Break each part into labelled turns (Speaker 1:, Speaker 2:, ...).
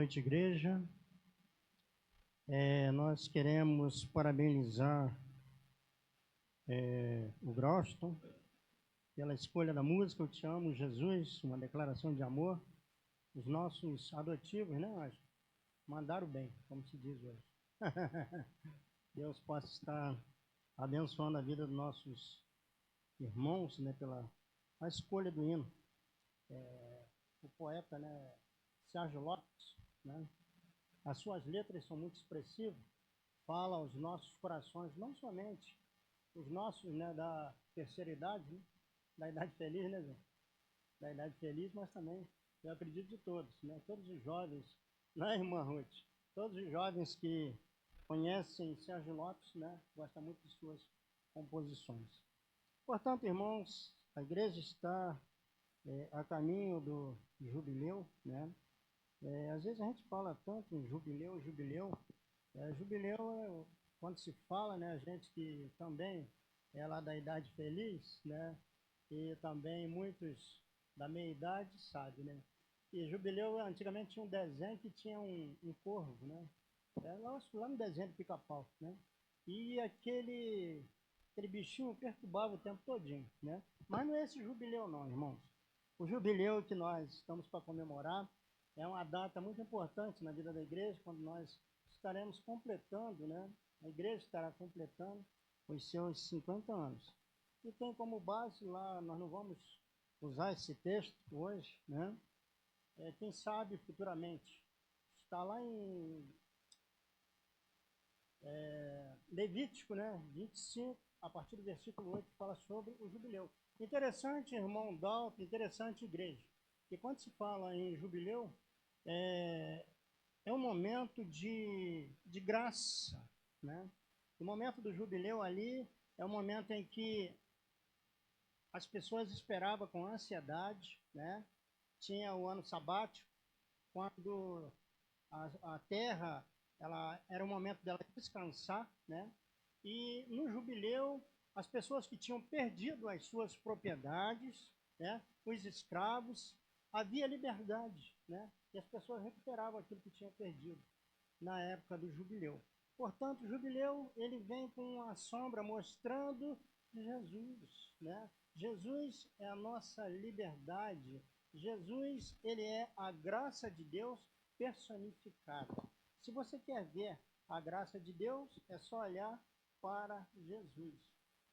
Speaker 1: Boa noite, igreja. Nós queremos parabenizar o Groston pela escolha da música Eu Te Amo, Jesus, uma declaração de amor. Os nossos adotivos, né, Ângelo? Mandaram bem, como se diz hoje. Deus possa estar abençoando a vida dos nossos irmãos, né, pela a escolha do hino. O poeta, né, Sérgio Lopes, né? As suas letras são muito expressivas, fala aos nossos corações, não somente os nossos, né, da terceira idade, né, da idade feliz, né, Zé? Da idade feliz, mas também, eu acredito, de todos, né? Todos os jovens, né, irmã Ruth? Todos os jovens que conhecem Sérgio Lopes, né, gostam muito de suas composições. Portanto, irmãos, a igreja está a caminho do jubileu, né? Às vezes a gente fala tanto em jubileu. Jubileu, quando se fala, né, a gente que também é lá da idade feliz, né, e também muitos da meia idade sabem, né, e jubileu antigamente tinha um desenho que tinha um corvo, né, lá no desenho do Pica-Pau, né, e aquele bichinho perturbava o tempo todinho, né, mas não é esse jubileu não, irmãos. O jubileu que nós estamos para comemorar é uma data muito importante na vida da igreja, quando nós estaremos completando, né? A igreja estará completando os seus 50 anos. E tem como base lá, nós não vamos usar esse texto hoje, né? Quem sabe futuramente. Está lá em Levítico, né? 25, a partir do versículo 8, que fala sobre o jubileu. Interessante, irmão Dalton, interessante, igreja. Que quando se fala em jubileu, é um momento de graça, né? O momento do jubileu ali é um momento em que as pessoas esperavam com ansiedade, né? Tinha o ano sabático, quando a terra era o momento dela descansar, né? E no jubileu, as pessoas que tinham perdido as suas propriedades, né? Os escravos, havia liberdade, né? E as pessoas recuperavam aquilo que tinham perdido na época do jubileu. Portanto, o jubileu ele vem com uma sombra mostrando Jesus, né? Jesus é a nossa liberdade. Jesus, ele é a graça de Deus personificada. Se você quer ver a graça de Deus, é só olhar para Jesus.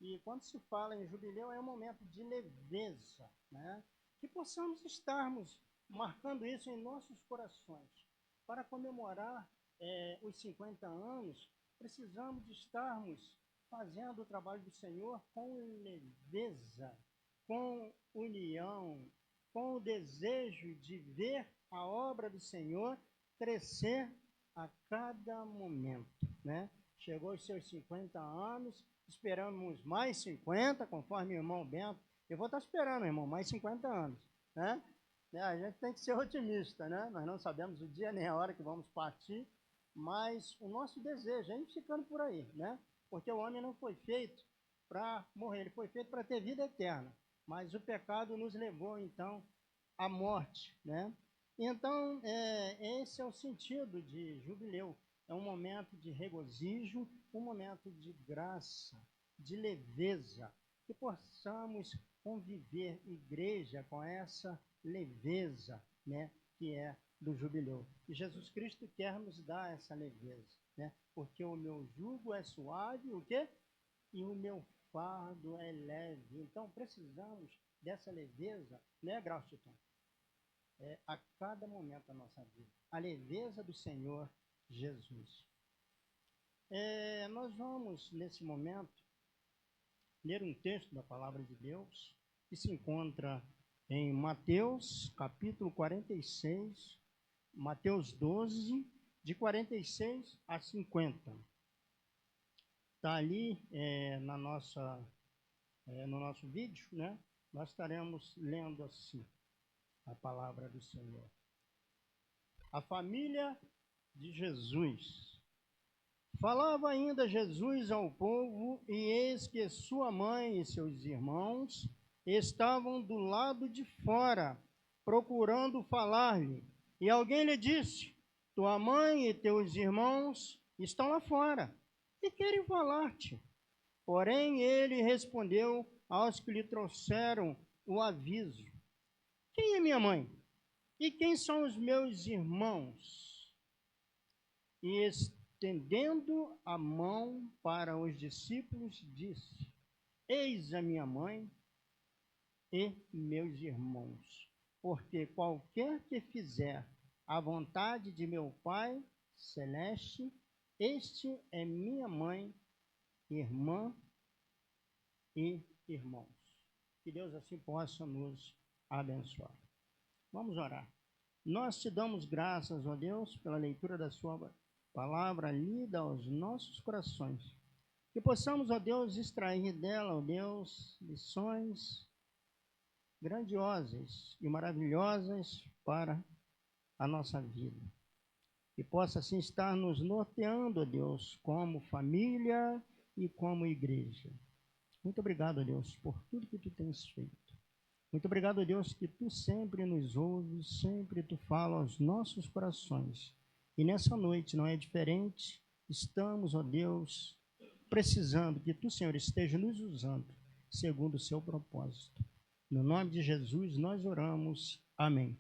Speaker 1: E quando se fala em jubileu, é um momento de leveza, né? Que possamos estarmos marcando isso em nossos corações. Para comemorar os 50 anos, precisamos de estarmos fazendo o trabalho do Senhor com leveza, com união, com o desejo de ver a obra do Senhor crescer a cada momento, né? Chegou os seus 50 anos, esperamos mais 50, conforme o irmão Bento. Eu vou estar esperando, irmão, mais 50 anos, né? A gente tem que ser otimista, né? Nós não sabemos o dia nem a hora que vamos partir, mas o nosso desejo é ir ficando por aí, né? Porque o homem não foi feito para morrer, ele foi feito para ter vida eterna. Mas o pecado nos levou, então, à morte, né? Então, esse é o sentido de jubileu. É um momento de regozijo, um momento de graça, de leveza, que possamos conviver, igreja, com essa leveza, né, que é do jubileu. E Jesus Cristo quer nos dar essa leveza, né? Porque o meu jugo é suave, o quê? E o meu fardo é leve. Então, precisamos dessa leveza, né, Grauston? A cada momento da nossa vida. A leveza do Senhor Jesus. Nós vamos, nesse momento, ler um texto da Palavra de Deus que se encontra em Mateus, capítulo 46, Mateus 12, de 46 a 50. Está ali no nosso vídeo, né? Nós estaremos lendo assim a palavra do Senhor. A família de Jesus. Falava ainda Jesus ao povo, e eis que sua mãe e seus irmãos estavam do lado de fora, procurando falar-lhe. E alguém lhe disse: tua mãe e teus irmãos estão lá fora e querem falar-te. Porém, ele respondeu aos que lhe trouxeram o aviso: quem é minha mãe? E quem são os meus irmãos? E estendendo a mão para os discípulos, disse: eis a minha mãe e meus irmãos, porque qualquer que fizer a vontade de meu Pai celeste, este é minha mãe, irmã e irmãos. Que Deus assim possa nos abençoar. Vamos orar. Nós te damos graças, ó Deus, pela leitura da sua palavra lida aos nossos corações. Que possamos, ó Deus, extrair dela, ó Deus, lições grandiosas e maravilhosas para a nossa vida. Que possa assim estar nos norteando, ó Deus, como família e como igreja. Muito obrigado, ó Deus, por tudo que tu tens feito. Muito obrigado, ó Deus, que tu sempre nos ouves, sempre tu fala aos nossos corações. E nessa noite não é diferente. Estamos, ó Deus, precisando que tu, Senhor, esteja nos usando segundo o seu propósito. No nome de Jesus nós oramos. Amém.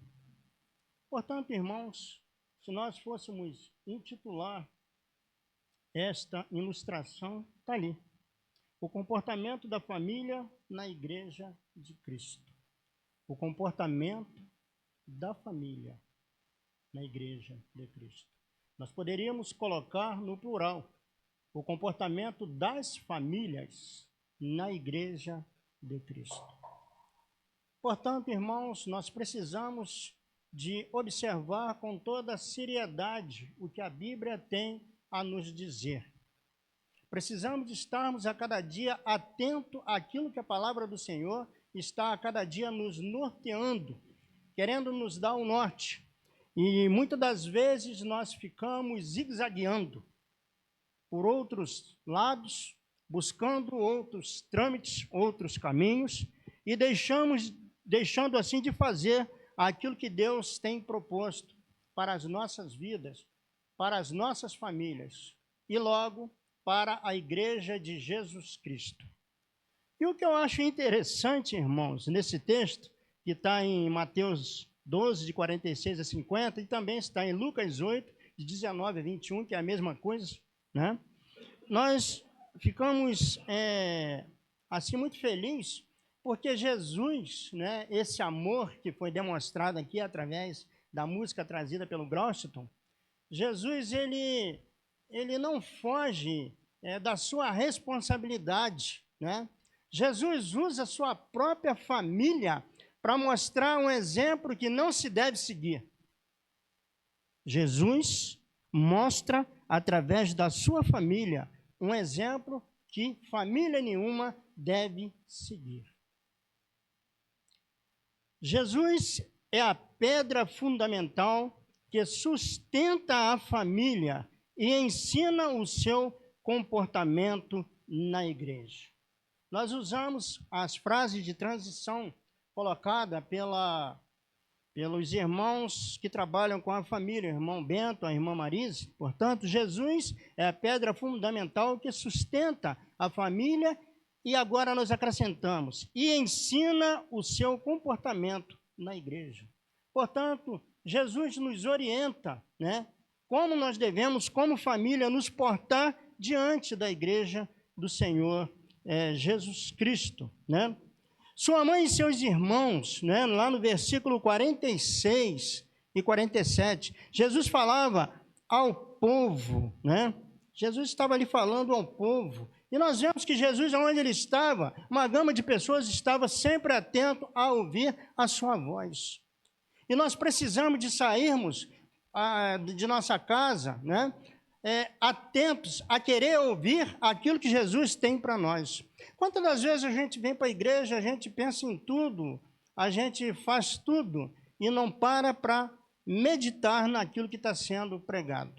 Speaker 1: Portanto, irmãos, se nós fôssemos intitular esta ilustração, está ali: o comportamento da família na igreja de Cristo. O comportamento da família na igreja de Cristo. Nós poderíamos colocar no plural: o comportamento das famílias na igreja de Cristo. Portanto, irmãos, nós precisamos de observar com toda a seriedade o que a Bíblia tem a nos dizer. Precisamos de estarmos a cada dia atentos àquilo que a palavra do Senhor está a cada dia nos norteando, querendo nos dar o norte. E muitas das vezes nós ficamos zigue-zagueando por outros lados, buscando outros trâmites, outros caminhos, e deixando assim de fazer aquilo que Deus tem proposto para as nossas vidas, para as nossas famílias e logo para a igreja de Jesus Cristo. E o que eu acho interessante, irmãos, nesse texto, que está em Mateus 12, de 46 a 50, e também está em Lucas 8, de 19 a 21, que é a mesma coisa, né? Nós ficamos assim muito felizes, porque Jesus, né, esse amor que foi demonstrado aqui através da música trazida pelo Groston, Jesus, ele não foge da sua responsabilidade, né? Jesus usa a sua própria família para mostrar um exemplo que não se deve seguir. Jesus mostra, através da sua família, um exemplo que família nenhuma deve seguir. Jesus é a pedra fundamental que sustenta a família e ensina o seu comportamento na igreja. Nós usamos as frases de transição colocadas pelos irmãos que trabalham com a família, o irmão Bento, a irmã Marise. Portanto, Jesus é a pedra fundamental que sustenta a família e agora nós acrescentamos, e ensina o seu comportamento na igreja. Portanto, Jesus nos orienta, né, como nós devemos, como família, nos portar diante da igreja do Senhor Jesus Cristo, né? Sua mãe e seus irmãos, né, lá no versículo 46 e 47, Jesus falava ao povo, né? Jesus estava ali falando ao povo. E nós vemos que Jesus, onde ele estava, uma gama de pessoas estava sempre atento a ouvir a sua voz. E nós precisamos de sairmos de nossa casa, né, atentos a querer ouvir aquilo que Jesus tem para nós. Quantas das vezes a gente vem para a igreja, a gente pensa em tudo, a gente faz tudo e não para meditar naquilo que está sendo pregado.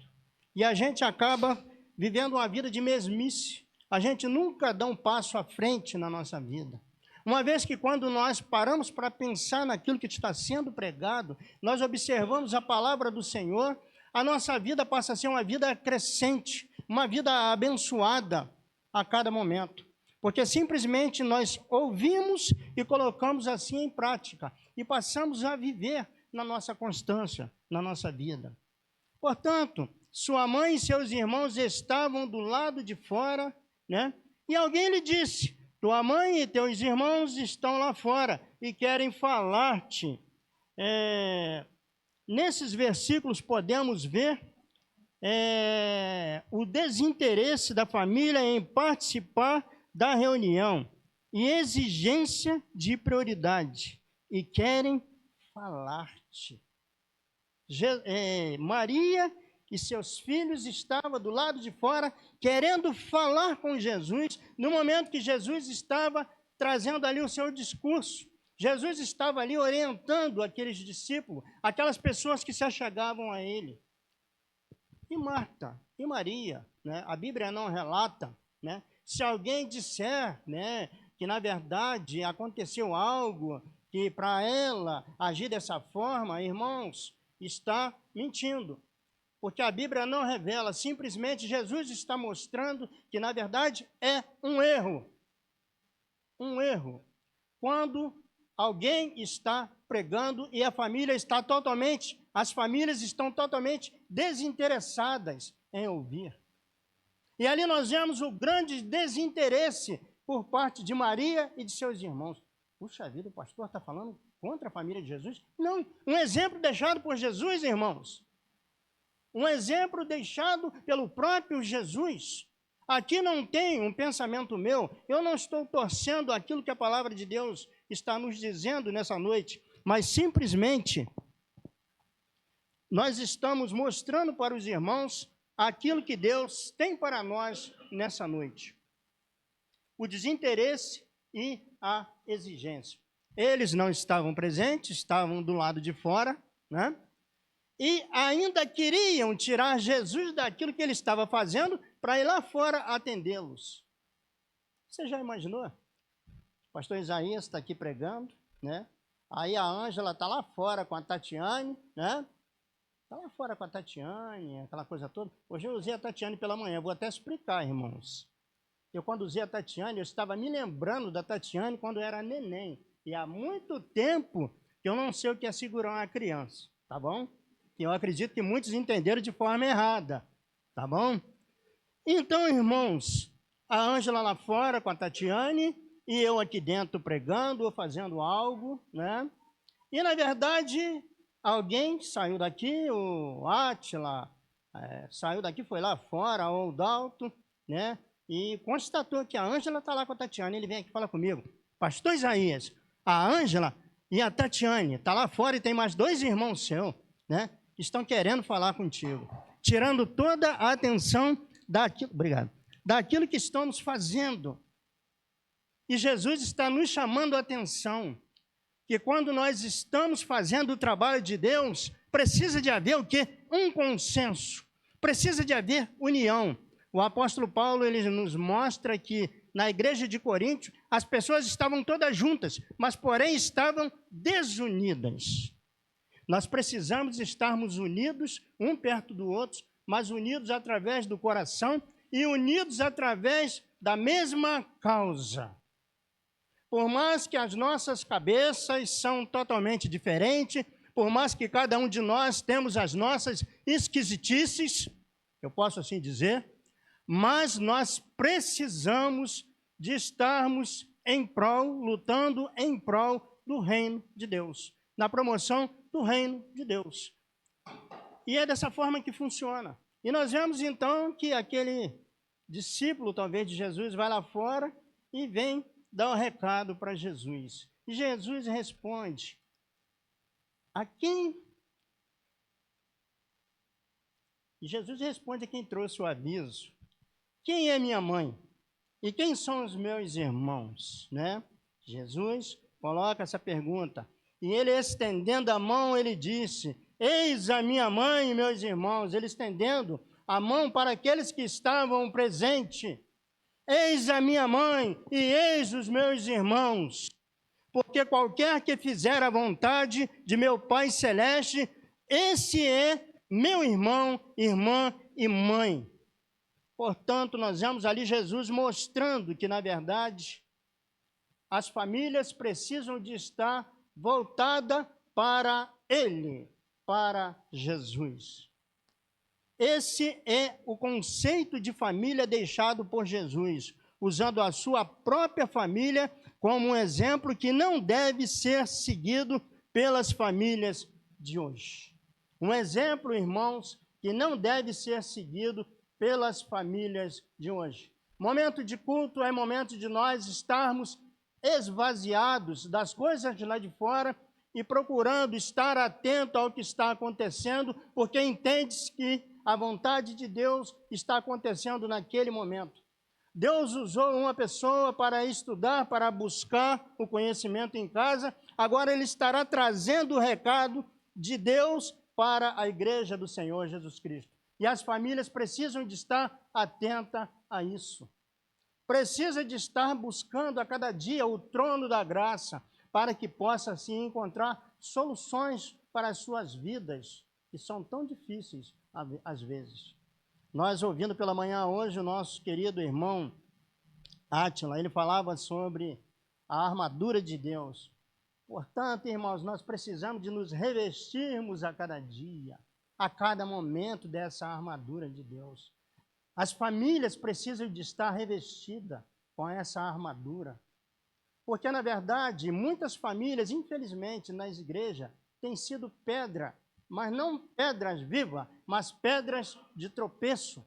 Speaker 1: E a gente acaba vivendo uma vida de mesmice. A gente nunca dá um passo à frente na nossa vida. Uma vez que quando nós paramos para pensar naquilo que está sendo pregado, nós observamos a palavra do Senhor, a nossa vida passa a ser uma vida crescente, uma vida abençoada a cada momento. Porque simplesmente nós ouvimos e colocamos assim em prática e passamos a viver na nossa constância, na nossa vida. Portanto, sua mãe e seus irmãos estavam do lado de fora, né? E alguém lhe disse: tua mãe e teus irmãos estão lá fora e querem falar-te. Nesses versículos podemos ver o desinteresse da família em participar da reunião e exigência de prioridade, e querem falar-te. Maria e seus filhos estavam do lado de fora, querendo falar com Jesus, no momento que Jesus estava trazendo ali o seu discurso. Jesus estava ali orientando aqueles discípulos, aquelas pessoas que se achegavam a ele. E Marta e Maria, né, a Bíblia não relata, né, se alguém disser, né, que na verdade aconteceu algo que para ela agir dessa forma, irmãos, está mentindo. Porque a Bíblia não revela, simplesmente Jesus está mostrando que na verdade é um erro. Um erro. Quando alguém está pregando e as famílias estão totalmente desinteressadas em ouvir. E ali nós vemos o grande desinteresse por parte de Maria e de seus irmãos. Puxa vida, o pastor está falando contra a família de Jesus? Não, um exemplo deixado por Jesus, irmãos. Um exemplo deixado pelo próprio Jesus. Aqui não tem um pensamento meu, eu não estou torcendo aquilo que a palavra de Deus está nos dizendo nessa noite, mas simplesmente nós estamos mostrando para os irmãos aquilo que Deus tem para nós nessa noite. O desinteresse e a exigência. Eles não estavam presentes, estavam do lado de fora, né? E ainda queriam tirar Jesus daquilo que ele estava fazendo para ir lá fora atendê-los. Você já imaginou? O pastor Isaías está aqui pregando, né? Aí a Ângela está lá fora com a Tatiane, né? Está lá fora com a Tatiane, aquela coisa toda. Hoje eu usei a Tatiane pela manhã, vou até explicar, irmãos. Eu, quando usei a Tatiane, eu estava me lembrando da Tatiane quando era neném. E há muito tempo que eu não sei o que é segurar uma criança, tá bom? Eu acredito que muitos entenderam de forma errada, tá bom? Então, irmãos, a Ângela lá fora com a Tatiane e eu aqui dentro pregando ou fazendo algo, né? E, na verdade, alguém saiu daqui, o Átila, saiu daqui, foi lá fora, ou o Dalton, né? E constatou que a Ângela está lá com a Tatiane. Ele vem aqui e fala comigo: pastor Isaías, a Ângela e a Tatiane estão lá fora e tem mais 2 irmãos seus, né? Estão querendo falar contigo, tirando toda a atenção daquilo que estamos fazendo. E Jesus está nos chamando a atenção, que quando nós estamos fazendo o trabalho de Deus, precisa de haver o quê? Um consenso, precisa de haver união. O apóstolo Paulo, ele nos mostra que na igreja de Corinto, as pessoas estavam todas juntas, mas porém estavam desunidas. Nós precisamos estarmos unidos, um perto do outro, mas unidos através do coração e unidos através da mesma causa. Por mais que as nossas cabeças são totalmente diferentes, por mais que cada um de nós temos as nossas esquisitices, eu posso assim dizer, mas nós precisamos de estarmos em prol, lutando em prol do reino de Deus, na promoção do reino de Deus. E é dessa forma que funciona. E nós vemos então que aquele discípulo, talvez, de Jesus, vai lá fora e vem dar um recado para Jesus. E Jesus responde: a quem? E Jesus responde a quem trouxe o aviso: quem é minha mãe? E quem são os meus irmãos? Né? Jesus coloca essa pergunta. E ele, estendendo a mão, ele disse: eis a minha mãe e meus irmãos. Ele estendendo a mão para aqueles que estavam presentes. Eis a minha mãe e eis os meus irmãos. Porque qualquer que fizer a vontade de meu Pai Celeste, esse é meu irmão, irmã e mãe. Portanto, nós vemos ali Jesus mostrando que, na verdade, as famílias precisam de estar voltadas para Ele, para Jesus. Esse é o conceito de família deixado por Jesus, usando a sua própria família como um exemplo que não deve ser seguido pelas famílias de hoje. Um exemplo, irmãos, que não deve ser seguido pelas famílias de hoje. Momento de culto é momento de nós estarmos esvaziados das coisas de lá de fora e procurando estar atento ao que está acontecendo, porque entende-se que a vontade de Deus está acontecendo naquele momento. Deus usou uma pessoa para estudar, para buscar o conhecimento em casa, agora Ele estará trazendo o recado de Deus para a igreja do Senhor Jesus Cristo. E as famílias precisam de estar atentas a isso. Precisa de estar buscando a cada dia o trono da graça, para que possa, assim, encontrar soluções para as suas vidas, que são tão difíceis às vezes. Nós, ouvindo pela manhã hoje, o nosso querido irmão Átila, ele falava sobre a armadura de Deus. Portanto, irmãos, nós precisamos de nos revestirmos a cada dia, a cada momento dessa armadura de Deus. As famílias precisam de estar revestidas com essa armadura. Porque, na verdade, muitas famílias, infelizmente, nas igrejas, têm sido pedra, mas não pedras vivas, mas pedras de tropeço.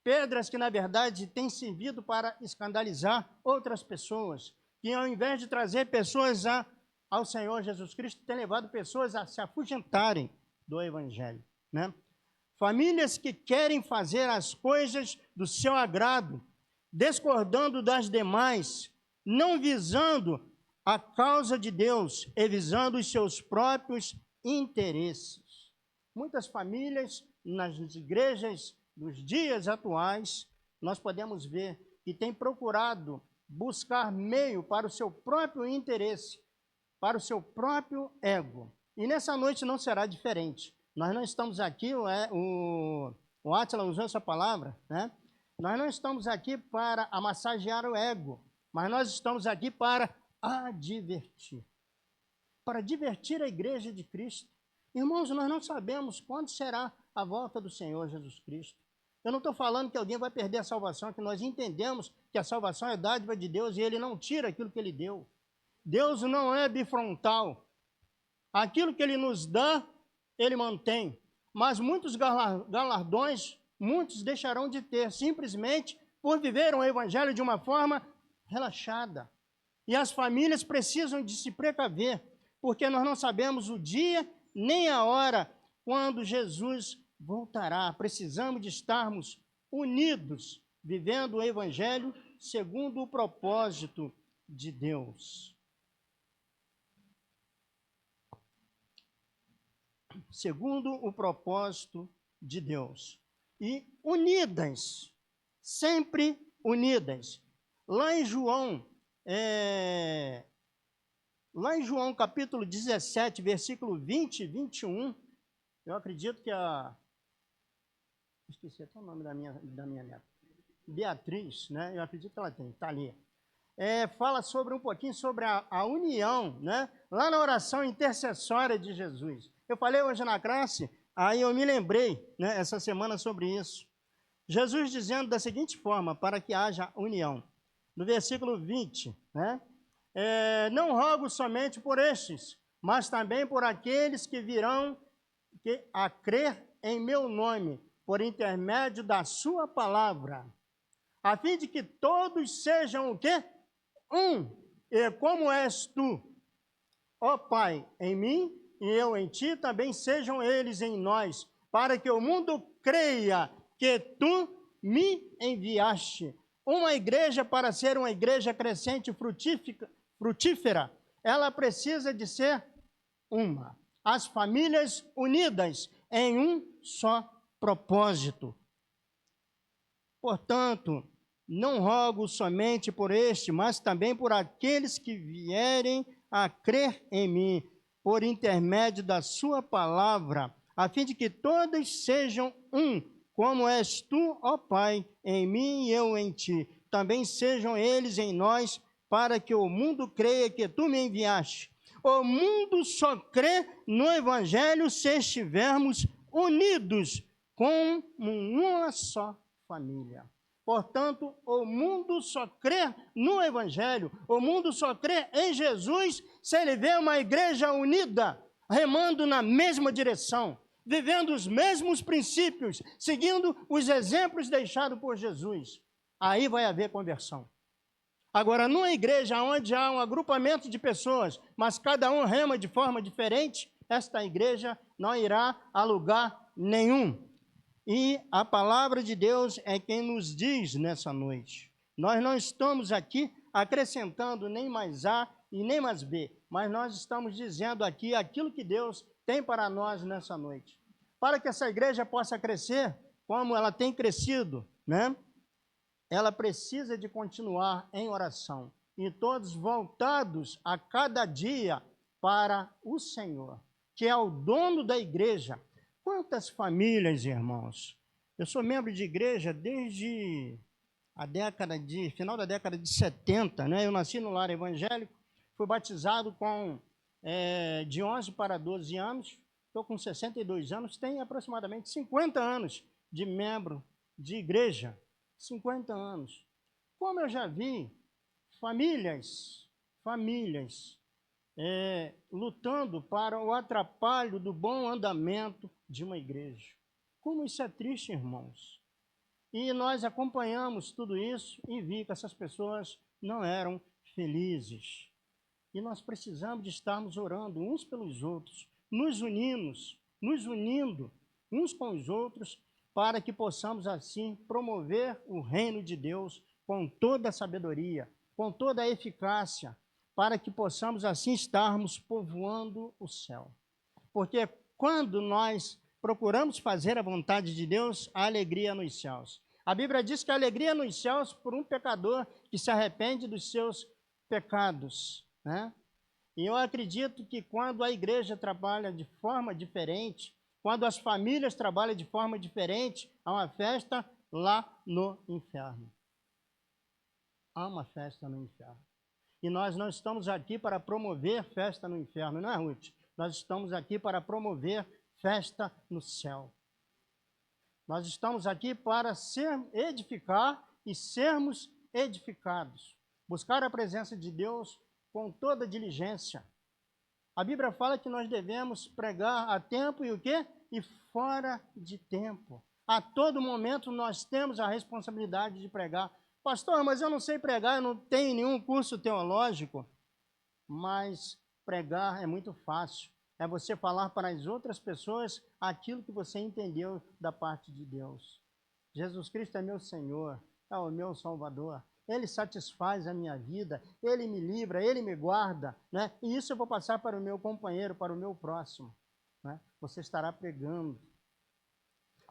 Speaker 1: Pedras que, na verdade, têm servido para escandalizar outras pessoas, que ao invés de trazer pessoas ao Senhor Jesus Cristo, têm levado pessoas a se afugentarem do Evangelho, né? Famílias que querem fazer as coisas do seu agrado, discordando das demais, não visando a causa de Deus e visando os seus próprios interesses. Muitas famílias nas igrejas dos dias atuais, nós podemos ver que têm procurado buscar meio para o seu próprio interesse, para o seu próprio ego. E nessa noite não será diferente. Nós não estamos aqui, o Átila usou essa palavra, né? Nós não estamos aqui para amassagear o ego, mas nós estamos aqui para advertir. Para divertir a igreja de Cristo. Irmãos, nós não sabemos quando será a volta do Senhor Jesus Cristo. Eu não estou falando que alguém vai perder a salvação, que nós entendemos que a salvação é dádiva de Deus e Ele não tira aquilo que Ele deu. Deus não é bifrontal. Aquilo que Ele nos dá, Ele mantém. Mas muitos galardões, muitos deixarão de ter, simplesmente por viver o Evangelho de uma forma relaxada. E as famílias precisam de se precaver, porque nós não sabemos o dia nem a hora quando Jesus voltará. Precisamos de estarmos unidos, vivendo o Evangelho segundo o propósito de Deus. Segundo o propósito de Deus. E unidas, sempre unidas. Lá em João capítulo 17, versículo 20 e 21, eu acredito que esqueci até o nome da minha neta. Beatriz, né? Eu acredito que ela está ali. Fala um pouquinho sobre a união, né? Lá na oração intercessória de Jesus. Eu falei hoje na classe, aí eu me lembrei, né, essa semana sobre isso. Jesus dizendo da seguinte forma, para que haja união. No versículo 20, né? Não rogo somente por estes, mas também por aqueles que virão a crer em meu nome, por intermédio da sua palavra, a fim de que todos sejam o quê? Um, e como és tu, ó Pai, em mim, e eu em ti, também sejam eles em nós, para que o mundo creia que tu me enviaste. Uma igreja, para ser uma igreja crescente e frutífera, ela precisa de ser uma. As famílias unidas em um só propósito. Portanto, não rogo somente por este, mas também por aqueles que vierem a crer em mim, por intermédio da sua palavra, a fim de que todos sejam um, como és tu, ó Pai, em mim e eu em ti. Também sejam eles em nós, para que o mundo creia que tu me enviaste. O mundo só crê no Evangelho se estivermos unidos como uma só família. Portanto, o mundo só crê no Evangelho, o mundo só crê em Jesus se ele vê uma igreja unida, remando na mesma direção, vivendo os mesmos princípios, seguindo os exemplos deixados por Jesus. Aí vai haver conversão. Agora, numa igreja onde há um agrupamento de pessoas, mas cada um rema de forma diferente, esta igreja não irá a lugar nenhum. E a palavra de Deus é quem nos diz nessa noite. Nós não estamos aqui acrescentando nem mais A e nem mais B, mas nós estamos dizendo aqui aquilo que Deus tem para nós nessa noite. Para que essa igreja possa crescer como ela tem crescido, né? Ela precisa de continuar em oração e todos voltados a cada dia para o Senhor, que é o dono da igreja. Quantas famílias, irmãos? Eu sou membro de igreja desde final da década de 70, né? Eu nasci no lar evangélico, fui batizado de 11 para 12 anos, estou com 62 anos, tenho aproximadamente 50 anos de membro de igreja. 50 anos. Como eu já vi famílias lutando para o atrapalho do bom andamento de uma igreja. Como isso é triste, irmãos. E nós acompanhamos tudo isso e vi que essas pessoas não eram felizes. E nós precisamos de estarmos orando uns pelos outros, nos unindo uns com os outros, para que possamos assim promover o reino de Deus com toda a sabedoria, com toda a eficácia, para que possamos assim estarmos povoando o céu. Porque quando nós procuramos fazer a vontade de Deus, há alegria nos céus. A Bíblia diz que há alegria nos céus por um pecador que se arrepende dos seus pecados, né? E eu acredito que quando a igreja trabalha de forma diferente, quando as famílias trabalham de forma diferente, há uma festa lá no inferno. Há uma festa no inferno. E nós não estamos aqui para promover festa no inferno, não é, Ruth? Nós estamos aqui para promover festa no céu. Nós estamos aqui para edificar e sermos edificados. Buscar a presença de Deus com toda diligência. A Bíblia fala que nós devemos pregar a tempo e o quê? E fora de tempo. A todo momento nós temos a responsabilidade de pregar. Pastor, mas eu não sei pregar, eu não tenho nenhum curso teológico. Mas pregar é muito fácil. É você falar para as outras pessoas aquilo que você entendeu da parte de Deus. Jesus Cristo é meu Senhor, é o meu Salvador. Ele satisfaz a minha vida, Ele me livra, Ele me guarda, né? E isso eu vou passar para o meu companheiro, para o meu próximo, né? Você estará pregando.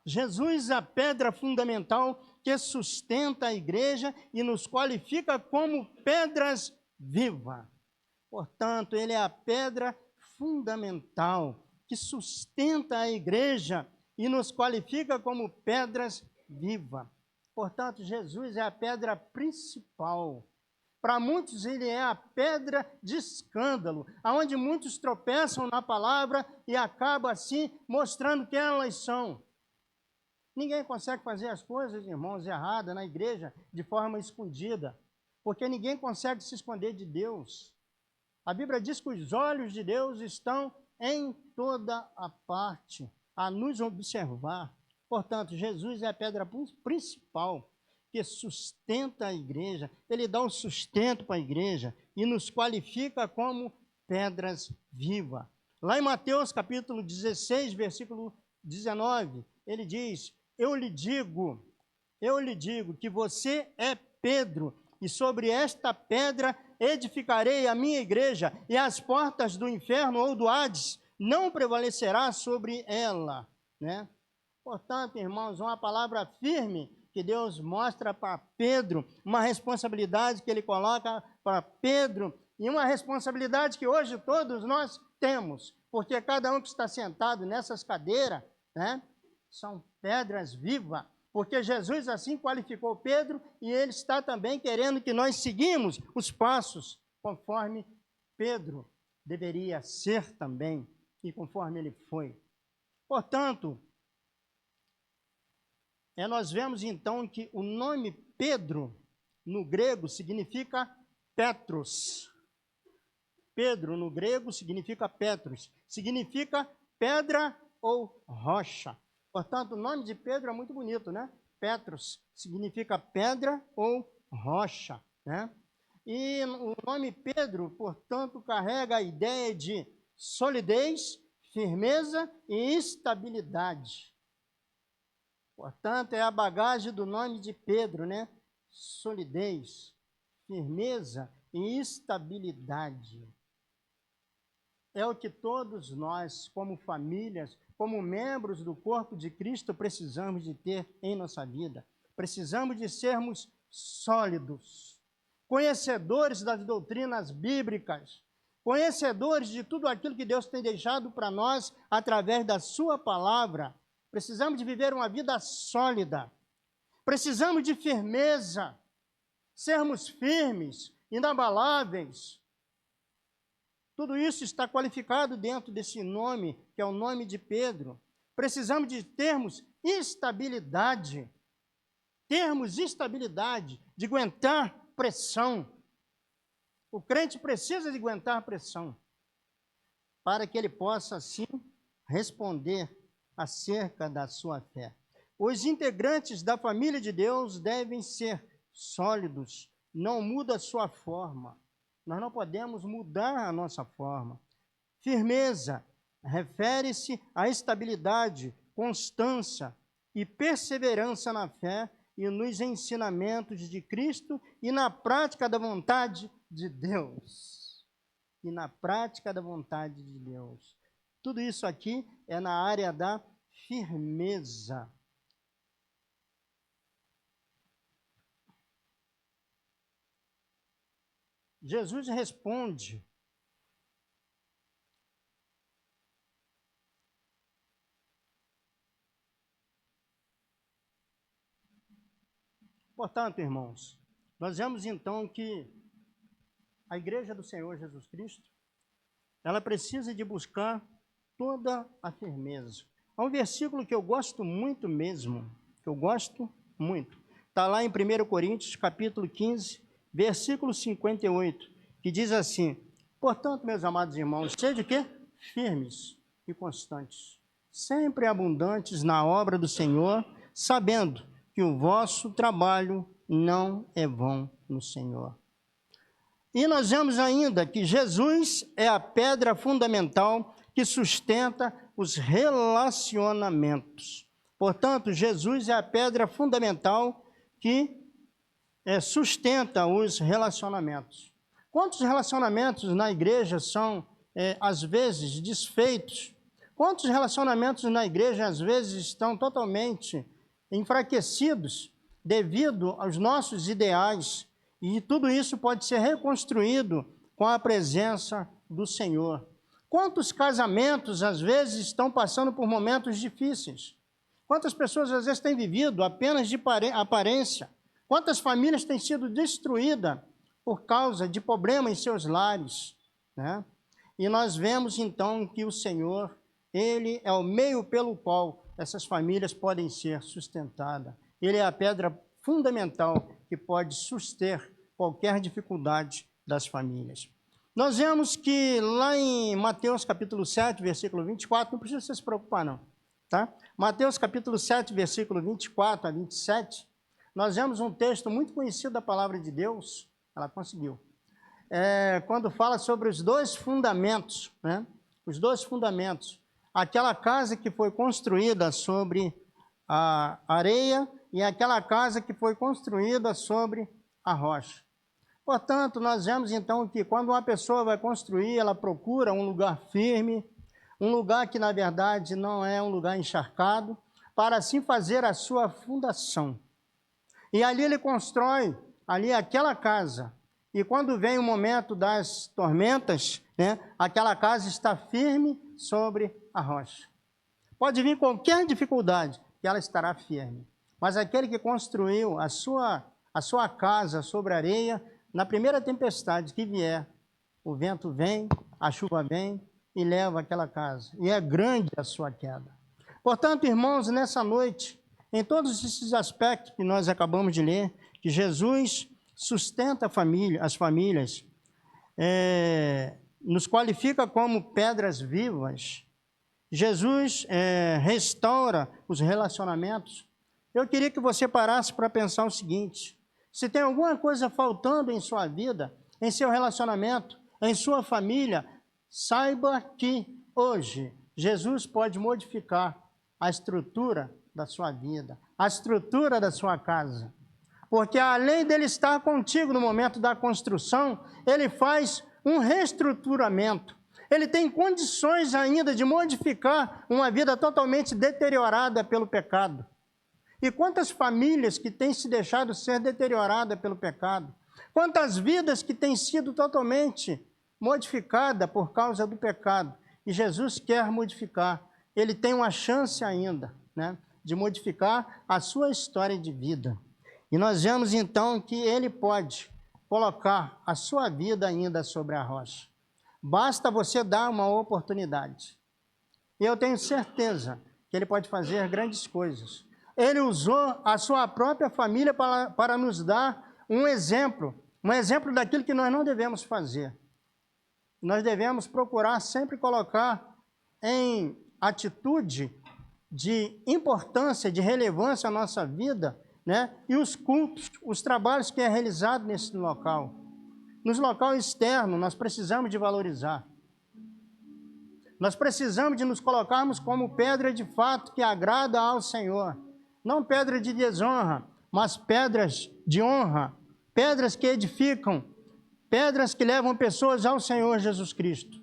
Speaker 1: Jesus é a pedra fundamental que sustenta a igreja e nos qualifica como pedras vivas. Portanto, Ele é a pedra fundamental que sustenta a igreja e nos qualifica como pedras vivas. Portanto, Jesus é a pedra principal. Para muitos, ele é a pedra de escândalo, aonde muitos tropeçam na palavra e acabam assim mostrando quem elas são. Ninguém consegue fazer as coisas, irmãos, erradas na igreja de forma escondida, porque ninguém consegue se esconder de Deus. A Bíblia diz que os olhos de Deus estão em toda a parte, a nos observar. Portanto, Jesus é a pedra principal que sustenta a igreja. Ele dá um sustento para a igreja e nos qualifica como pedras vivas. Lá em Mateus capítulo 16, versículo 19, ele diz: eu lhe digo que você é Pedro, e sobre esta pedra edificarei a minha igreja, e as portas do inferno ou do Hades não prevalecerá sobre ela, né? Portanto, irmãos, uma palavra firme que Deus mostra para Pedro, uma responsabilidade que ele coloca para Pedro, e uma responsabilidade que hoje todos nós temos, porque cada um que está sentado nessas cadeiras, né, são pedras vivas, porque Jesus assim qualificou Pedro e ele está também querendo que nós seguimos os passos conforme Pedro deveria ser também e conforme ele foi. Portanto, nós vemos então que o nome Pedro no grego significa Petros. Pedro no grego significa Petros, significa pedra ou rocha. Portanto, o nome de Pedro é muito bonito, né? Petros significa pedra ou rocha, né? E o nome Pedro, portanto, carrega a ideia de solidez, firmeza e estabilidade. Portanto, é a bagagem do nome de Pedro, né? Solidez, firmeza e estabilidade. É o que todos nós, como famílias, como membros do corpo de Cristo, precisamos de ter em nossa vida. Precisamos de sermos sólidos, conhecedores das doutrinas bíblicas, conhecedores de tudo aquilo que Deus tem deixado para nós através da sua palavra. Precisamos de viver uma vida sólida. Precisamos de firmeza, sermos firmes, inabaláveis. Tudo isso está qualificado dentro desse nome, que é o nome de Pedro. Precisamos de termos estabilidade. Termos estabilidade, de aguentar pressão. O crente precisa de aguentar pressão, para que ele possa, assim, responder acerca da sua fé. Os integrantes da família de Deus devem ser sólidos, não muda a sua forma. Nós não podemos mudar a nossa forma. Firmeza refere-se à estabilidade, constância e perseverança na fé e nos ensinamentos de Cristo e na prática da vontade de Deus. E na prática da vontade de Deus. Tudo isso aqui é na área da firmeza. Jesus responde. Portanto, irmãos, nós vemos então que a igreja do Senhor Jesus Cristo, ela precisa de buscar toda a firmeza. Há um versículo que eu gosto muito mesmo, que eu gosto muito. Está lá em 1 Coríntios, capítulo 15, versículo 58, que diz assim: portanto, meus amados irmãos, sede o quê? Firmes e constantes, sempre abundantes na obra do Senhor, sabendo que o vosso trabalho não é vão no Senhor. E nós vemos ainda que Jesus é a pedra fundamental que sustenta os relacionamentos. Portanto, Jesus é a pedra fundamental que sustenta os relacionamentos. Quantos relacionamentos na igreja são, às vezes, desfeitos? Quantos relacionamentos na igreja, às vezes, estão totalmente enfraquecidos devido aos nossos ideais? E tudo isso pode ser reconstruído com a presença do Senhor. Quantos casamentos, às vezes, estão passando por momentos difíceis? Quantas pessoas, às vezes, têm vivido apenas de aparência? Quantas famílias têm sido destruídas por causa de problemas em seus lares, né? E nós vemos, então, que o Senhor, Ele é o meio pelo qual essas famílias podem ser sustentadas. Ele é a pedra fundamental que pode suster qualquer dificuldade das famílias. Nós vemos que lá em Mateus capítulo 7, versículo 24, não precisa você se preocupar não, tá? Mateus capítulo 7, versículo 24 a 27, nós vemos um texto muito conhecido da palavra de Deus, ela conseguiu, quando fala sobre os dois fundamentos, né? Os dois fundamentos, aquela casa que foi construída sobre a areia e aquela casa que foi construída sobre a rocha. Portanto, nós vemos então que quando uma pessoa vai construir, ela procura um lugar firme, um lugar que na verdade não é um lugar encharcado, para assim fazer a sua fundação. E ali ele constrói ali aquela casa. E quando vem o momento das tormentas, né? Aquela casa está firme sobre a rocha. Pode vir qualquer dificuldade, que ela estará firme. Mas aquele que construiu a sua casa sobre a areia, na primeira tempestade que vier, o vento vem, a chuva vem e leva aquela casa. E é grande a sua queda. Portanto, irmãos, nessa noite, em todos esses aspectos que nós acabamos de ler, que Jesus sustenta as famílias, nos qualifica como pedras vivas, Jesus restaura os relacionamentos. Eu queria que você parasse para pensar o seguinte: se tem alguma coisa faltando em sua vida, em seu relacionamento, em sua família, saiba que hoje Jesus pode modificar a estrutura da sua vida, a estrutura da sua casa. Porque além dele estar contigo no momento da construção, ele faz um reestruturamento. Ele tem condições ainda de modificar uma vida totalmente deteriorada pelo pecado. E quantas famílias que têm se deixado ser deterioradas pelo pecado? Quantas vidas que têm sido totalmente modificadas por causa do pecado? E Jesus quer modificar. Ele tem uma chance ainda, né, de modificar a sua história de vida. E nós vemos então que ele pode colocar a sua vida ainda sobre a rocha. Basta você dar uma oportunidade. E eu tenho certeza que ele pode fazer grandes coisas. Ele usou a sua própria família para nos dar um exemplo daquilo que nós não devemos fazer. Nós devemos procurar sempre colocar em atitude de importância, de relevância à nossa vida, né? E os cultos, os trabalhos que é realizado nesse local. Nos locais externos, nós precisamos de valorizar. Nós precisamos de nos colocarmos como pedra de fato que agrada ao Senhor. Não pedra de desonra, mas pedras de honra, pedras que edificam, pedras que levam pessoas ao Senhor Jesus Cristo.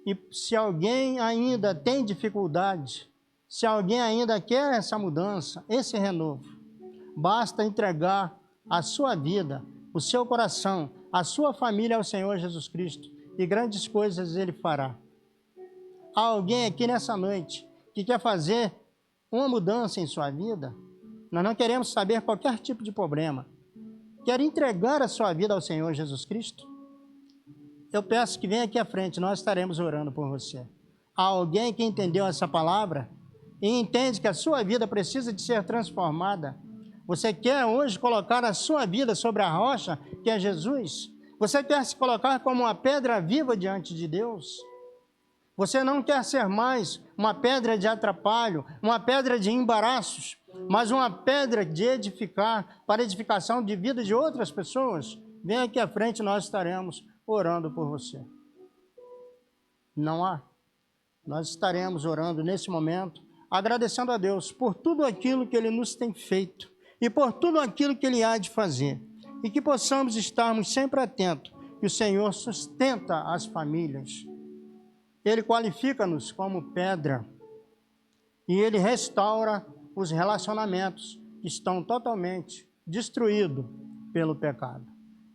Speaker 1: E se alguém ainda tem dificuldade, se alguém ainda quer essa mudança, esse renovo, basta entregar a sua vida, o seu coração, a sua família ao Senhor Jesus Cristo, e grandes coisas Ele fará. Há alguém aqui nessa noite que quer fazer uma mudança em sua vida? Nós não queremos saber qualquer tipo de problema. Quer entregar a sua vida ao Senhor Jesus Cristo? Eu peço que venha aqui à frente, nós estaremos orando por você. Há alguém que entendeu essa palavra e entende que a sua vida precisa de ser transformada? Você quer hoje colocar a sua vida sobre a rocha, que é Jesus? Você quer se colocar como uma pedra viva diante de Deus? Você não quer ser mais uma pedra de atrapalho, uma pedra de embaraços, mas uma pedra de edificar, para edificação de vida de outras pessoas? Vem aqui à frente, nós estaremos orando por você. Não há? Nós estaremos orando nesse momento, agradecendo a Deus por tudo aquilo que Ele nos tem feito e por tudo aquilo que Ele há de fazer. E que possamos estarmos sempre atentos, que o Senhor sustenta as famílias. Ele qualifica-nos como pedra e Ele restaura os relacionamentos que estão totalmente destruídos pelo pecado.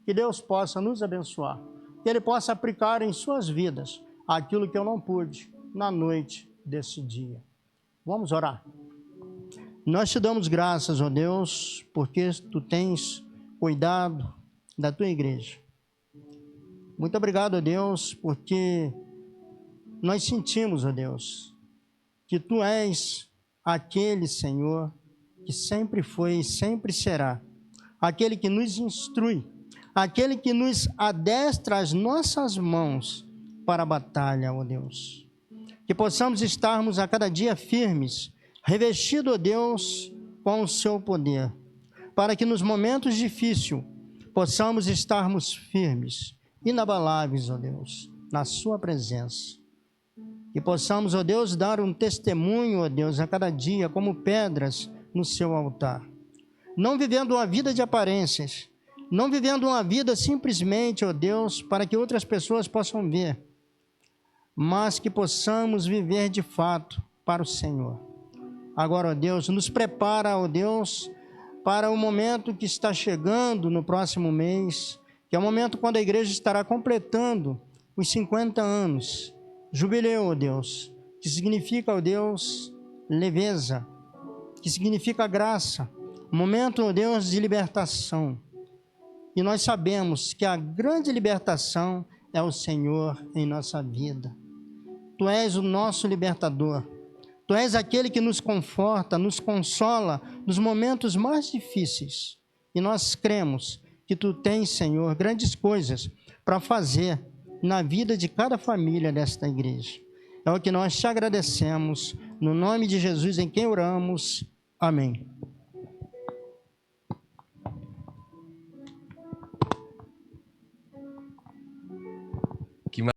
Speaker 1: Que Deus possa nos abençoar, que Ele possa aplicar em suas vidas aquilo que eu não pude na noite desse dia. Vamos orar. Nós te damos graças, ó Deus, porque Tu tens cuidado da Tua igreja. Muito obrigado, ó Deus, porque nós sentimos, ó Deus, que Tu és aquele, Senhor, que sempre foi e sempre será, aquele que nos instrui, aquele que nos adestra as nossas mãos para a batalha, ó Deus. Que possamos estarmos a cada dia firmes, revestidos, ó Deus, com o Seu poder, para que nos momentos difíceis possamos estarmos firmes, inabaláveis, ó Deus, na Sua presença. Que possamos, ó Deus, dar um testemunho, ó Deus, a cada dia, como pedras no Seu altar. Não vivendo uma vida de aparências, não vivendo uma vida simplesmente, ó Deus, para que outras pessoas possam ver, mas que possamos viver de fato para o Senhor. Agora, ó Deus, nos prepara, ó Deus, para o momento que está chegando no próximo mês, que é o momento quando a igreja estará completando os 50 anos. Jubileu, ó Deus, que significa, ó Deus, leveza, que significa graça. Momento, ó Deus, de libertação. E nós sabemos que a grande libertação é o Senhor em nossa vida. Tu és o nosso libertador. Tu és aquele que nos conforta, nos consola nos momentos mais difíceis. E nós cremos que Tu tens, Senhor, grandes coisas para fazer na vida de cada família desta igreja. É o que nós te agradecemos. No nome de Jesus em quem oramos. Amém.